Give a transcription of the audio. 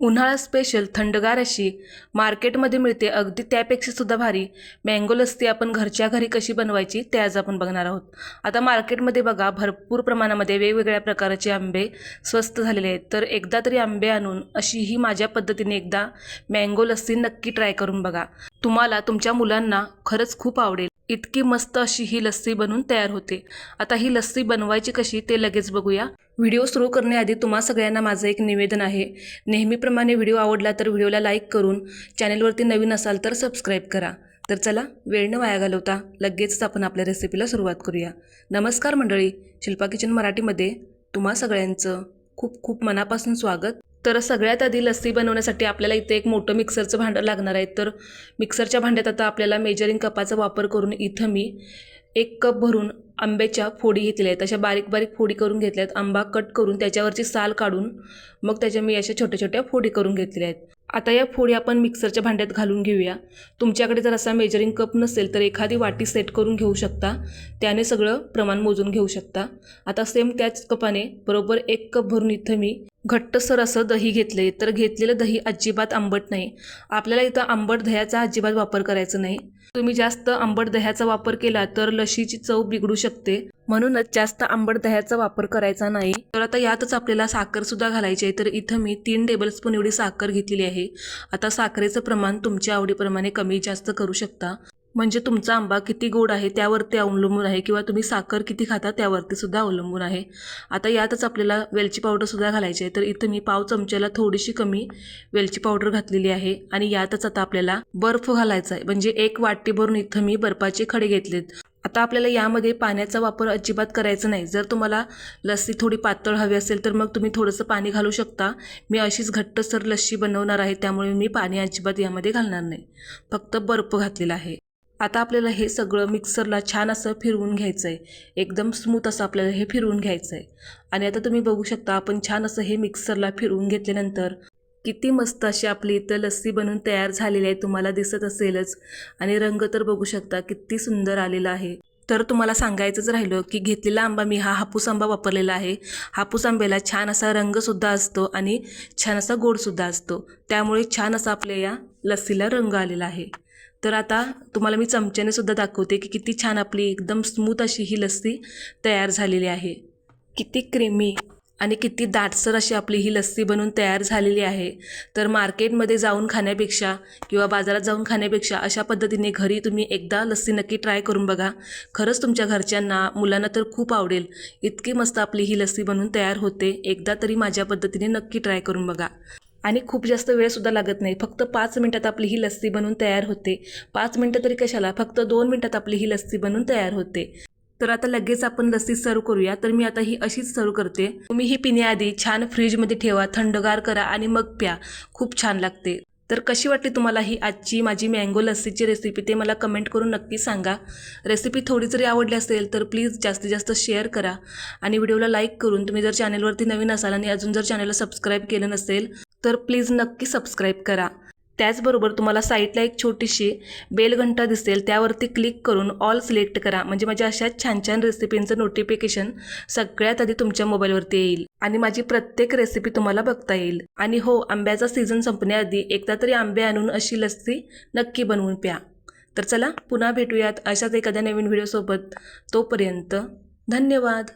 उन्हाळा स्पेशल थंडगार अशी मार्केटमध्ये मिळते, अगदी त्यापेक्षा सुद्धा भारी मँगो लस्सी आपण घरच्या घरी कशी बनवायची ते आज आपण बघणार आहोत। आता मार्केटमध्ये बघा भरपूर प्रमाणामध्ये वेगवेगळ्या प्रकारचे आंबे स्वस्त झालेले आहेत, तर एकदा तरी आंबे आणून अशी ही माझ्या पद्धतीने एकदा मँगो लस्सी नक्की ट्राय करून बघा। तुम्हाला तुमच्या मुलांना खरंच खूप आवडेल, इतकी मस्त अशी ही लस्सी बनून तयार होते। आता ही लस्सी बनवायची कशी ते लगेच बघूया। व्हिडिओ सुरू करण्याआधी तुम्हा सगळ्यांना माझं एक निवेदन आहे, नेहमीप्रमाणे व्हिडिओ आवडला तर व्हिडिओला लाईक करून चॅनलवरती नवीन असाल तर सबस्क्राईब करा। तर चला वेळ न वाया घालवता लगेचच आपण आपल्या रेसिपीला सुरुवात करूया। नमस्कार मंडळी, शिल्पा किचन मराठीमध्ये तुम्हा सगळ्यांचं खूप खूप मनापासून स्वागत। तर सगळ्यात आधी लस्सी बनवण्यासाठी आपल्याला इथे एक मोठं मिक्सरचं भांडं लागणार आहे। तर मिक्सरच्या भांड्यात आता आपल्याला मेजरिंग कपाचा वापर करून इथं मी 1 कप भरून आंब्याच्या फोडी घेतल्या आहेत। अशा बारीक बारीक फोडी करून घेतल्यात। आंबा कट करून त्याच्यावरची साल काढून मग त्याच्या मी अशा छोट्या छोट्या फोडी करून घेतल्या आहेत। आता या फोडी आपण मिक्सरच्या भांड्यात घालून घेऊया। तुमच्याकडे जर असा मेजरिंग कप नसेल तर एखादी वाटी सेट करून घेऊ शकता, त्याने सगळं प्रमाण मोजून घेऊ शकता। आता सेम त्याच कपाने बरोबर 1 कप भरून इथं मी घट्टसर असं दही घेतले। तर घेतलेलं दही अजिबात आंबट नाही, आपल्याला इथं आंबट दह्याचा अजिबात वापर करायचा नाही। तुम्ही जास्त आंबट दह्याचा वापर केला तर लस्सीची चव बिघडू शकते, म्हणूनच जास्त आंबट दह्याचा वापर करायचा नाही। तर आता यातच आपल्याला साखर सुद्धा घालायची आहे। तर इथं मी 3 टेबलस्पून एवढी साखर घेतलेली आहे। आता साखरेचं प्रमाण तुमच्या आवडीप्रमाणे कमी जास्त करू शकता, म्हणजे तुमचा आंबा किती गोड आहे त्यावरती अवलंबून आहे, किंवा तुम्ही साखर किती खाता त्यावरती सुद्धा अवलंबून आहे। आता यातच आपल्याला वेलची पावडर सुद्धा घालायची आहे। तर इथं मी पाव चमच्याला थोडीशी कमी वेलची पावडर घातलेली आहे। आणि यातच आता आपल्याला बर्फ घालायचा आहे, म्हणजे 1 वाटी भरून इथं मी बर्फाचे खडे घेतलेत। आता आपल्याला यामध्ये पाण्याचा वापर अजिबात करायचा नाही। जर तुम्हाला लस्सी थोडी पातळ हवी असेल तर मग तुम्ही थोडंसं पाणी घालू शकता। मी अशीच घट्टसर लस्सी बनवणार आहे, त्यामुळे मी पाणी अजिबात यामध्ये घालणार नाही, फक्त बर्फ घातलेला आहे। आता आपल्याला हे सगळं मिक्सरला छान असं फिरवून घ्यायचं आहे, एकदम स्मूथ असं आपल्याला हे फिरवून घ्यायचं आहे। आणि आता तुम्ही बघू शकता आपण छान असं हे मिक्सरला फिरवून घेतल्यानंतर किती मस्त अशी आपली इथं लस्सी बनून तयार झालेली आहे, तुम्हाला दिसत असेलच। आणि रंग तर बघू शकता किती सुंदर आलेला आहे। तर तुम्हाला सांगायचंच राहिलं की घेतलेला आंबा मी हा हापूस आंबा वापरलेला आहे। हापूस आंब्याला छान असा रंगसुद्धा असतो आणि छान असा गोडसुद्धा असतो, त्यामुळे छान असा आपल्या या लस्सीला रंग आलेला आहे। तर आता तुम्हाला मी चमच्याने सुद्धा दाखवते की किती छान आपली एकदम स्मूथ अशी ही लस्सी तयार झालेली आहे। किती क्रीमी आणि किती दाटसर अशी आपली ही लस्सी बनून तयार झालेली आहे। तर मार्केटमध्ये जाऊन खाण्यापेक्षा किंवा बाजारात जाऊन खाण्यापेक्षा अशा पद्धतीने घरी तुम्ही एकदा लस्सी नक्की ट्राय करून बघा, खरंच तुमच्या घरच्यांना मुलांना तर खूप आवडेल। इतकी मस्त आपली ही लस्सी बनून तयार होते, एकदा तरी माझ्या पद्धतीने नक्की ट्राय करून बघा। आणि खूप जास्त वेळसुद्धा लागत नाही, फक्त 5 मिनिटात आपली ही लस्सी बनून तयार होते। 5 मिनिटं तरी कशाला, फक्त 2 मिनिटात आपली ही लस्सी बनून तयार होते। तर आता लगेच आपण लस्सी सर्व करूया। तर मी आता ही अशीच सर्व करते। तुम्ही ही पिण्याआधी छान फ्रीजमध्ये ठेवा, थंडगार करा आणि मग प्या, खूप छान लागते। तर कशी वाटली तुम्हाला ही आजची माझी मँगो लस्सीची रेसिपी ते मला कमेंट करून नक्की सांगा। रेसिपी थोडी जरी आवडली असेल तर प्लीज जास्तीत जास्त शेअर करा आणि व्हिडिओला लाईक करून, तुम्ही जर चॅनलवरती नवीन असाल आणि अजून जर चॅनलला सबस्क्राईब केलं नसेल तर प्लीज नक्की सबस्क्राईब करा। त्याचबरोबर तुम्हाला साईडला एक छोटीशी बेल घंटा दिसेल, त्यावरती क्लिक करून ऑल सिलेक्ट करा, म्हणजे माझ्या अशा छान छान रेसिपींचं नोटिफिकेशन सगळ्यात आधी तुमच्या मोबाईलवरती येईल आणि माझी प्रत्येक रेसिपी तुम्हाला बघता येईल। आणि हो, आंब्याचा सीझन संपण्याआधी एकदा तरी आंबे आणून अशी लस्सी नक्की बनवून प्या। तर चला पुन्हा भेटूयात अशाच एखाद्या नवीन व्हिडिओसोबत, तोपर्यंत धन्यवाद।